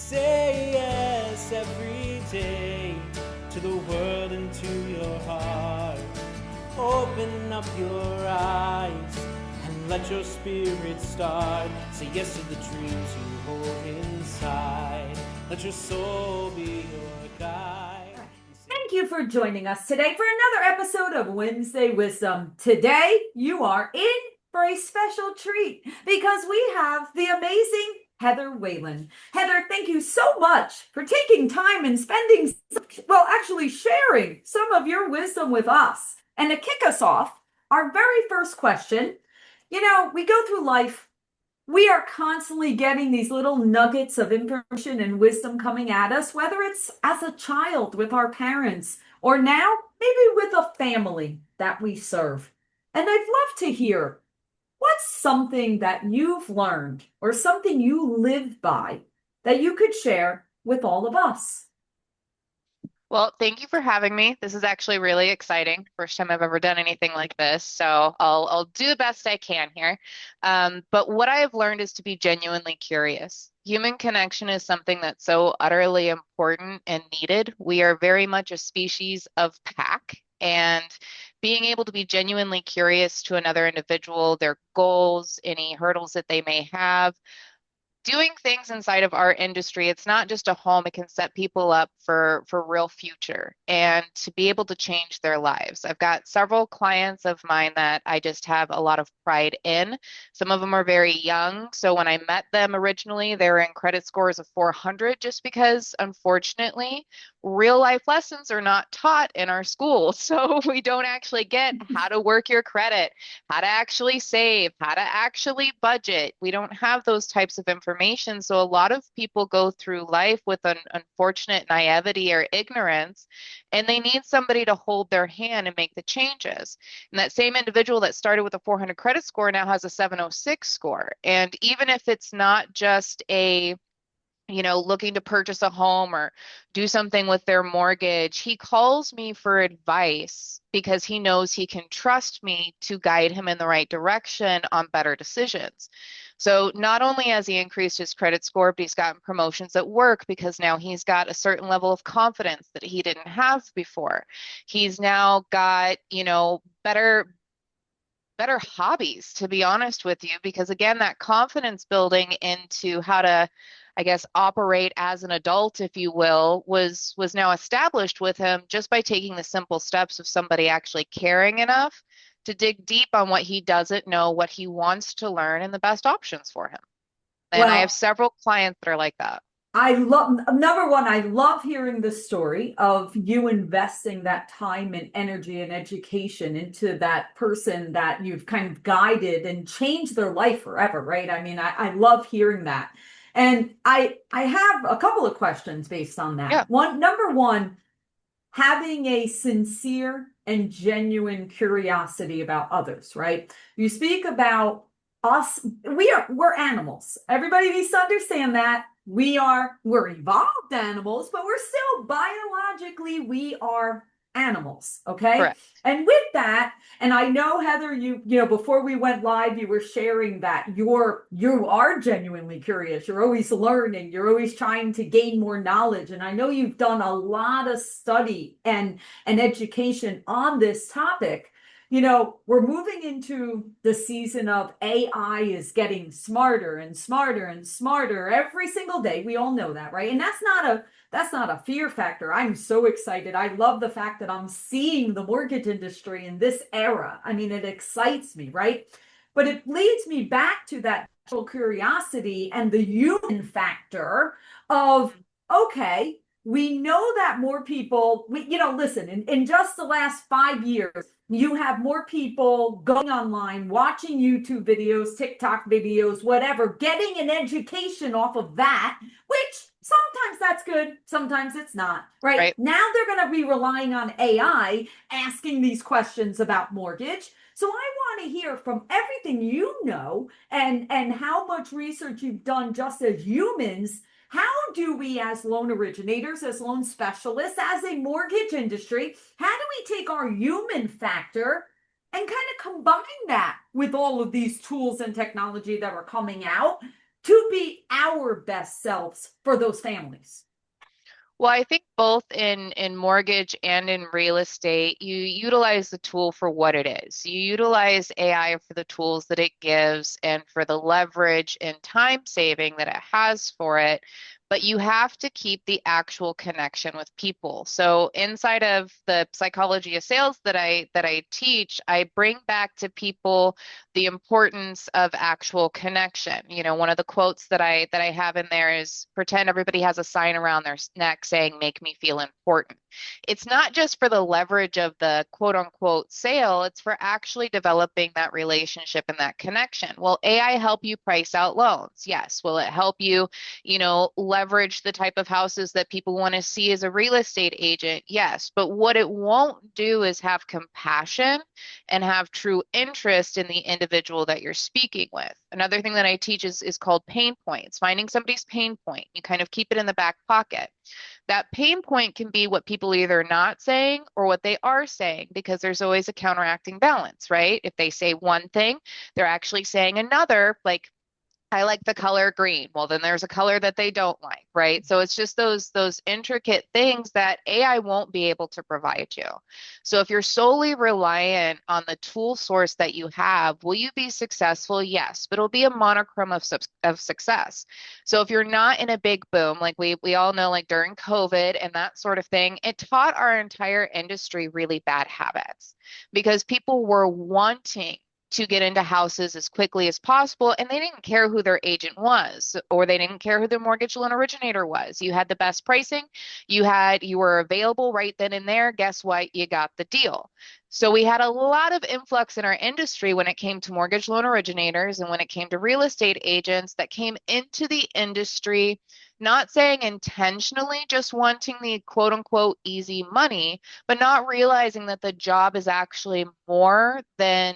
Say yes every day to the world and to your heart. Open up your eyes and let your spirit start. Say yes to the dreams you hold inside. Let your soul be your guide. Thank you for joining us today for another episode of Wednesday Wisdom. Today, you are in for a special treat because we have the amazing Heather Whalen. Heather, thank you so much for taking time and actually sharing some of your wisdom with us. And to kick us off, our very first question, we go through life. We are constantly getting these little nuggets of information and wisdom coming at us, whether it's as a child with our parents or now maybe with a family that we serve. And I'd love to hear what's something that you've learned or something you live by that you could share with all of us. Well, thank you for having me. This is actually really exciting. First time I've ever done anything like this, so I'll do the best I can here. But what I have learned is to be genuinely curious. Human connection is something that's so utterly important and needed. We are very much a species of pack, and being able to be genuinely curious to another individual, their goals, any hurdles that they may have, doing things inside of our industry, it's not just a home, it can set people up for real future and to be able to change their lives. I've got several clients of mine that I just have a lot of pride in. Some of them are very young, so when I met them originally, they were in credit scores of 400 just because, unfortunately, real life lessons are not taught in our schools. So we don't actually get how to work your credit, how to actually save, how to actually budget. We don't have those types of information. So a lot of people go through life with an unfortunate naivety or ignorance, and they need somebody to hold their hand and make the changes. And that same individual that started with a 400 credit score now has a 706 score. And even if it's not just looking to purchase a home or do something with their mortgage, he calls me for advice because he knows he can trust me to guide him in the right direction on better decisions. So not only has he increased his credit score, but he's gotten promotions at work because now he's got a certain level of confidence that he didn't have before. He's now got, better hobbies, to be honest with you, because again, that confidence building into how to, I guess, operate as an adult, if you will, was now established with him just by taking the simple steps of somebody actually caring enough to dig deep on what he doesn't know, what he wants to learn, and the best options for him. And I have Well, several clients that are like that. number one, I love hearing the story of you investing that time and energy and education into that person that you've kind of guided and changed their life forever, right? I mean, I love hearing that. And I have a couple of questions based on that. Yeah. Number one, having a sincere and genuine curiosity about others, right? You speak about us, we're animals. Everybody needs to understand that. We're evolved animals, but we're still biologically we are animals, okay? Correct. And with that, and I know Heather, before we went live, you were sharing that you are genuinely curious. You're always learning. You're always trying to gain more knowledge. And I know you've done a lot of study and education on this topic. We're moving into the season of AI is getting smarter and smarter and smarter every single day. We all know that, right? And that's not a fear factor. I'm so excited. I love the fact that I'm seeing the mortgage industry in this era. I mean, it excites me, right? But it leads me back to that curiosity and the human factor of, okay, we know that more people, listen, in just the last 5 years, you have more people going online, watching YouTube videos, TikTok videos, whatever, getting an education off of that, which sometimes that's good, sometimes it's not, right? Right. Now they're going to be relying on AI asking these questions about mortgage. So I want to hear from everything you know and how much research you've done just as humans. How do we, as loan originators, as loan specialists, as a mortgage industry, how do we take our human factor and kind of combine that with all of these tools and technology that are coming out to be our best selves for those families? Well, I think both in mortgage and in real estate, you utilize the tool for what it is. You utilize AI for the tools that it gives and for the leverage and time saving that it has for it. But you have to keep the actual connection with people. So inside of the psychology of sales that I teach, I bring back to people the importance of actual connection. You know, one of the quotes that I have in there is pretend everybody has a sign around their neck saying make me feel important. It's not just for the leverage of the quote unquote sale, it's for actually developing that relationship and that connection. Will AI help you price out loans? Yes. Will it help you, leverage the type of houses that people want to see as a real estate agent? Yes. But what it won't do is have compassion and have true interest in the individual that you're speaking with. Another thing that I teach is called pain points, finding somebody's pain point. You kind of keep it in the back pocket. That pain point can be what people either not saying or what they are saying, because there's always a counteracting balance, right? If they say one thing, they're actually saying another, like I like the color green. Well, then there's a color that they don't like, right? So it's just those intricate things that AI won't be able to provide you. So if you're solely reliant on the tool source that you have, will you be successful? Yes, but it'll be a monochrome of success. So if you're not in a big boom, like we all know, like during COVID and that sort of thing, it taught our entire industry really bad habits because people were wanting to get into houses as quickly as possible, and they didn't care who their agent was, or they didn't care who their mortgage loan originator was. You had the best pricing, you were available right then and there. Guess what? You got the deal. So we had a lot of influx in our industry when it came to mortgage loan originators and when it came to real estate agents that came into the industry, not saying intentionally just wanting the quote unquote easy money, but not realizing that the job is actually more than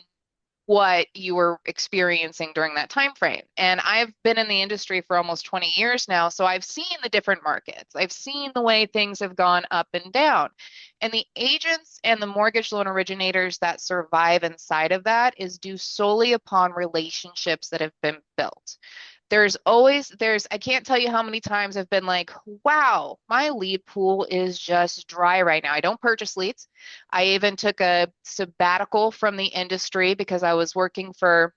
what you were experiencing during that time frame. And I've been in the industry for almost 20 years now, so I've seen the different markets. I've seen the way things have gone up and down. And the agents and the mortgage loan originators that survive inside of that is due solely upon relationships that have been built. I can't tell you how many times I've been like, wow, my lead pool is just dry right now. I don't purchase leads. I even took a sabbatical from the industry because I was working for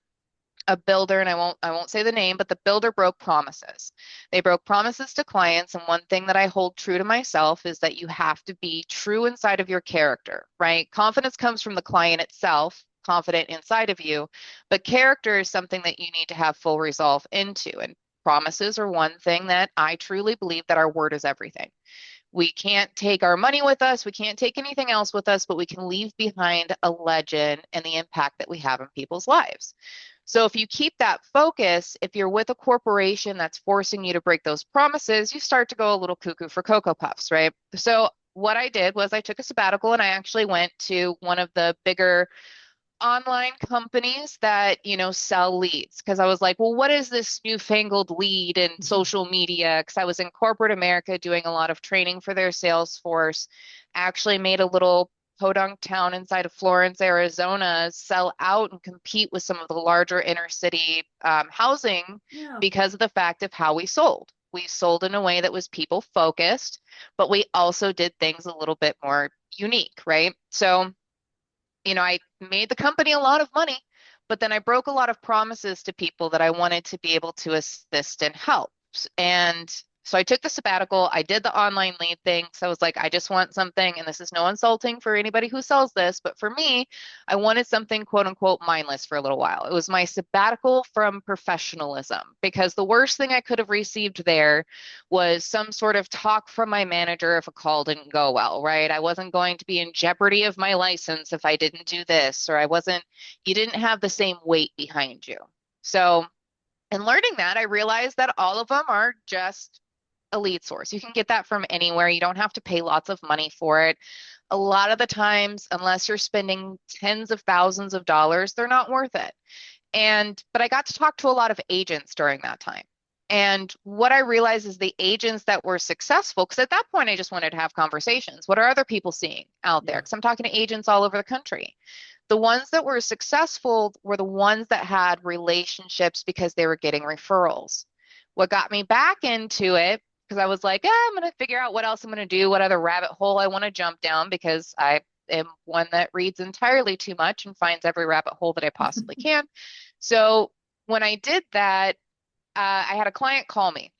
a builder, and I won't say the name, but the builder broke promises. They broke promises to clients, and one thing that I hold true to myself is that you have to be true inside of your character, right? Confidence comes from the client itself, confident inside of you, but character is something that you need to have full resolve into. And promises are one thing that I truly believe that our word is everything. We can't take our money with us. We can't take anything else with us, but we can leave behind a legend and the impact that we have in people's lives. So if you keep that focus, if you're with a corporation that's forcing you to break those promises, you start to go a little cuckoo for Cocoa Puffs, right? So what I did was I took a sabbatical and I actually went to one of the bigger online companies that, sell leads. Because I was like, well, what is this newfangled lead in social media? Because I was in corporate America doing a lot of training for their sales force. Actually made a little podunk town inside of Florence, Arizona, sell out and compete with some of the larger inner city housing Yeah. because of the fact of how we sold. We sold in a way that was people focused, but we also did things a little bit more unique, right? So I made the company a lot of money, but then I broke a lot of promises to people that I wanted to be able to assist and help. And so I took the sabbatical. I did the online lead thing. So I was like, I just want something, and this is no insulting for anybody who sells this, but for me, I wanted something quote unquote mindless for a little while. It was my sabbatical from professionalism, because the worst thing I could have received there was some sort of talk from my manager if a call didn't go well, right? I wasn't going to be in jeopardy of my license if I didn't do this, or you didn't have the same weight behind you. So in learning that, I realized that all of them are just a lead source. You can get that from anywhere. You don't have to pay lots of money for it. A lot of the times, unless you're spending tens of thousands of dollars, they're not worth it. But I got to talk to a lot of agents during that time. And what I realized is the agents that were successful, because at that point I just wanted to have conversations. What are other people seeing out there? Because I'm talking to agents all over the country. The ones that were successful were the ones that had relationships because they were getting referrals. What got me back into it, because I was like, I'm going to figure out what else I'm going to do, what other rabbit hole I want to jump down, because I am one that reads entirely too much and finds every rabbit hole that I possibly can. So when I did that, I had a client call me.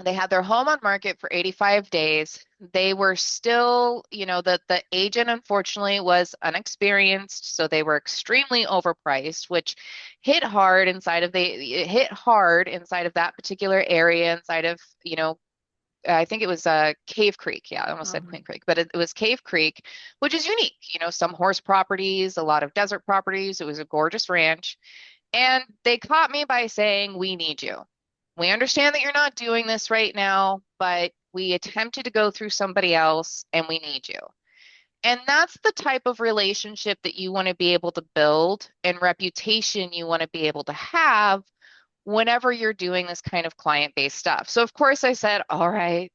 They had their home on market for 85 days. They were still, the agent unfortunately was unexperienced, so they were extremely overpriced, which it hit hard inside of that particular area, inside of, I think it was Cave Creek. Yeah, I almost said Queen Creek, but it was Cave Creek, which is unique. Some horse properties, a lot of desert properties. It was a gorgeous ranch. And they caught me by saying, we need you. We understand that you're not doing this right now, but we attempted to go through somebody else and we need you. And that's the type of relationship that you want to be able to build and reputation you want to be able to have whenever you're doing this kind of client-based stuff. So of course I said, all right,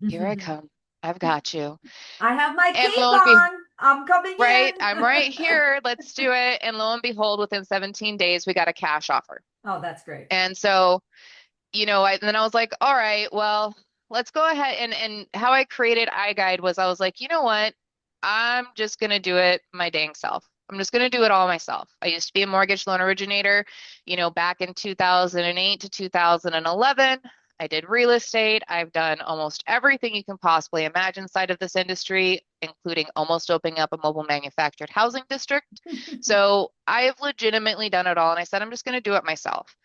here I come. I've got you. I have my And cape lo and behold, on. I'm coming right, in. I'm right here. Let's do it. And lo and behold, within 17 days, we got a cash offer. Oh, that's great. And so, and then I was like, all right, well, let's go ahead. And how I created iGuide was I was like, you know what? I'm just going to do it my dang self. I'm just going to do it all myself. I used to be a mortgage loan originator, back in 2008 to 2011. I did real estate. I've done almost everything you can possibly imagine inside of this industry, including almost opening up a mobile manufactured housing district. So I have legitimately done it all. And I said, I'm just going to do it myself.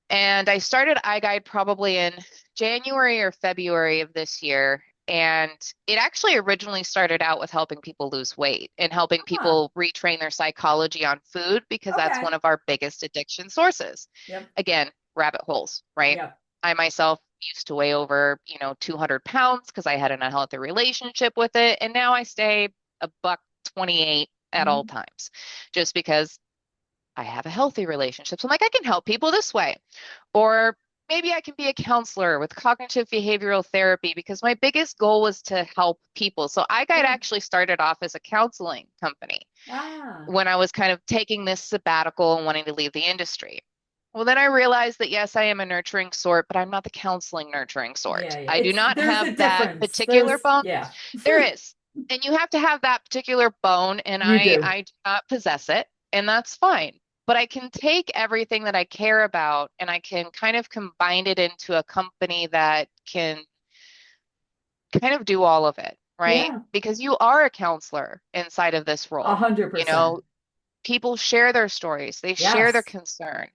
And I started iGuide probably in January or February of this year. And it actually originally started out with helping people lose weight and helping people retrain their psychology on food, because that's one of our biggest addiction sources. Yep. Again, rabbit holes, right? Yep. I myself used to weigh over, 200 pounds because I had an unhealthy relationship with it. And now I stay a buck 28 at all times, just because I have a healthy relationship. So I'm like, I can help people this way. Or maybe I can be a counselor with cognitive behavioral therapy, because my biggest goal was to help people. So iGuide actually started off as a counseling company when I was kind of taking this sabbatical and wanting to leave the industry. Well, then I realized that yes, I am a nurturing sort, but I'm not the counseling nurturing sort. Yeah. I do not There's a have that difference. particular bone. Yeah. There is. And you have to have that particular bone, and You do. I do not possess it, and that's fine. But I can take everything that I care about and I can kind of combine it into a company that can kind of do all of it, right? Yeah. Because you are a counselor inside of this role. 100%. People share their stories, they share their Yes. concern.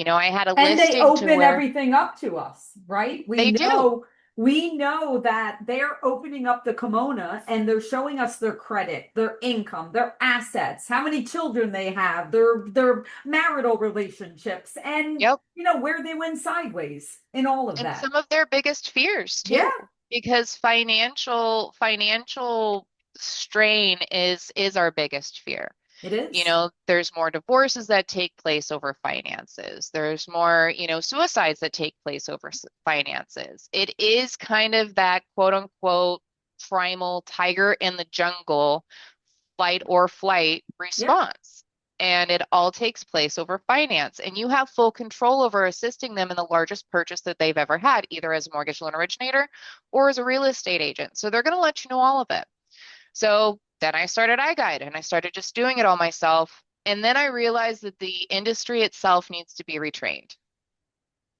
I had a And they listing to open where everything up to us, right? they do. We know that they're opening up the kimono and they're showing us their credit, their income, their assets, how many children they have, their marital relationships, and Yep. where they went sideways in all of And that. some of their biggest fears too. Yeah. Because financial strain is our biggest fear. It is. There's more divorces that take place over finances. There's more, suicides that take place over finances. It is kind of that quote unquote primal tiger in the jungle, fight or flight response. And it all takes place over finance. And you have full control over assisting them in the largest purchase that they've ever had, either as a mortgage loan originator or as a real estate agent. So they're going to let you know all of it. So then I started iGuide and I started just doing it all myself. And then I realized that the industry itself needs to be retrained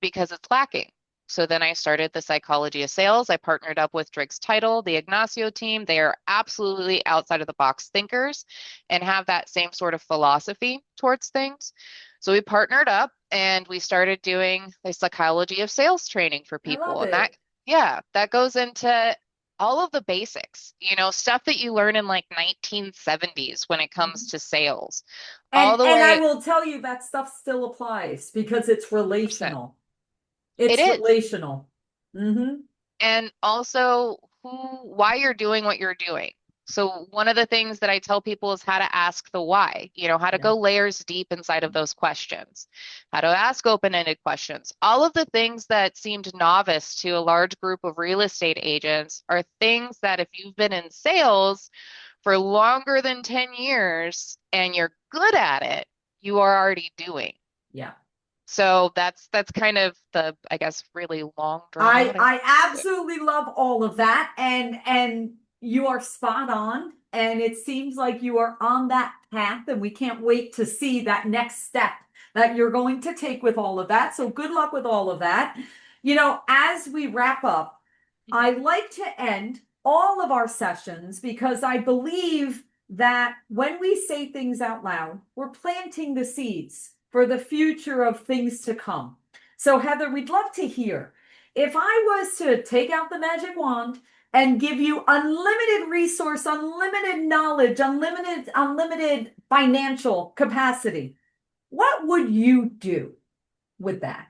because it's lacking. So then I started the Psychology of Sales. I partnered up with Driggs Title, the Ignacio team. They are absolutely outside of the box thinkers and have that same sort of philosophy towards things. So we partnered up and we started doing the Psychology of Sales training for people. And that goes into all of the basics, stuff that you learn in like 1970s when it comes to sales. And I will tell you that stuff still applies because it's relational. It's relational. And also why you're doing what you're doing. So one of the things that I tell people is how to ask the why, how to go layers deep inside of those questions, how to ask open-ended questions. All of the things that seemed novice to a large group of real estate agents are things that if you've been in sales for longer than 10 years and you're good at it, you are already doing. Yeah. So that's kind of the, I guess, really long drawn I out answer. I absolutely love all of that, and you are spot on, and it seems like you are on that path, and we can't wait to see that next step that you're going to take with all of that. So good luck with all of that. As we wrap up, I like to end all of our sessions because I believe that when we say things out loud, we're planting the seeds for the future of things to come. So Heather, we'd love to hear if I was to take out the magic wand and give you unlimited resource, unlimited knowledge, unlimited financial capacity, what would you do with that?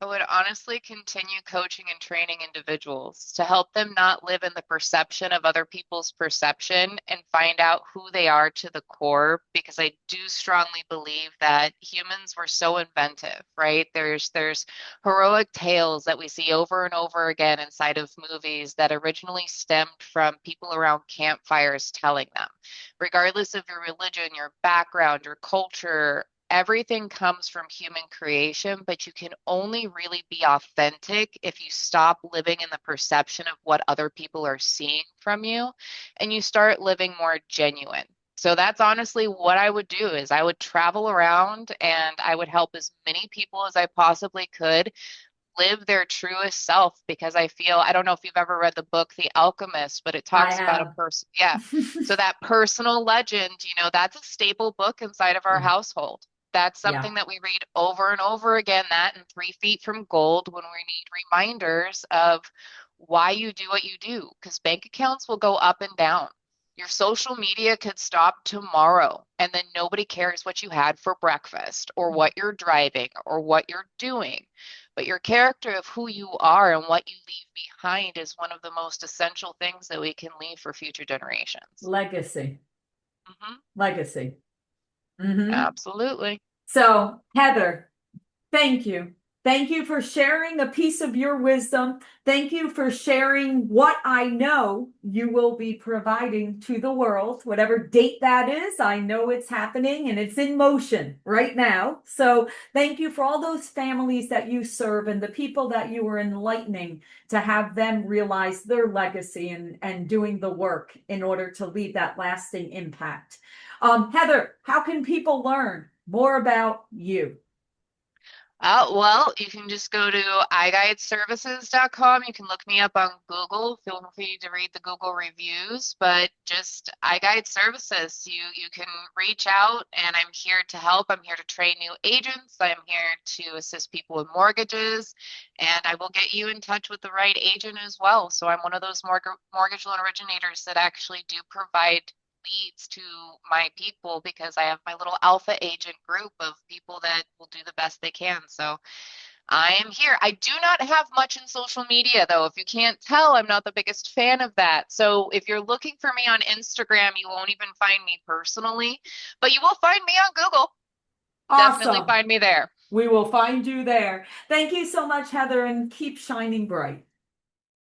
I would honestly continue coaching and training individuals to help them not live in the perception of other people's perception and find out who they are to the core, because I do strongly believe that humans were so inventive, right? There's heroic tales that we see over and over again inside of movies that originally stemmed from people around campfires telling them. Regardless of your religion, your background, your culture, everything comes from human creation, but you can only really be authentic if you stop living in the perception of what other people are seeing from you and you start living more genuine. So that's honestly what I would do is I would travel around and I would help as many people as I possibly could live their truest self, because I feel, I don't know if you've ever read the book The Alchemist, but it I talks about a have. person, yeah. So that personal legend, that's a staple book inside of our Yeah, household. That's yeah. something that we read over and over again, that and 3 Feet from Gold, when we need reminders of why you do what you do, because bank accounts will go up and down. Your social media could stop tomorrow, and then nobody cares what you had for breakfast or what you're driving or what you're doing. But your character of who you are and what you leave behind is one of the most essential things that we can leave for future generations. Legacy. Hmm. Legacy. Hmm. Absolutely. So, Heather, thank you. Thank you for sharing a piece of your wisdom. Thank you for sharing what I know you will be providing to the world. Whatever date that is, I know it's happening and it's in motion right now. So thank you for all those families that you serve and the people that you are enlightening to have them realize their legacy and doing the work in order to leave that lasting impact. Heather, how can people learn more about you? Well, you can just go to iGuideServices.com. You can look me up on Google. Feel free to read the Google reviews, but just iGuide Services. You can reach out, and I'm here to help. I'm here to train new agents. I'm here to assist people with mortgages, and I will get you in touch with the right agent as well. So I'm one of those mortgage loan originators that actually do provide leads to my people, because I have my little alpha agent group of people that will do the best they can. So I am here. I do not have much in social media, though. If you can't tell, I'm not the biggest fan of that. So if you're looking for me on Instagram, you won't even find me personally, but you will find me on Google. Definitely Awesome. find me there. We will find you there. Thank you so much, Heather, and keep shining bright.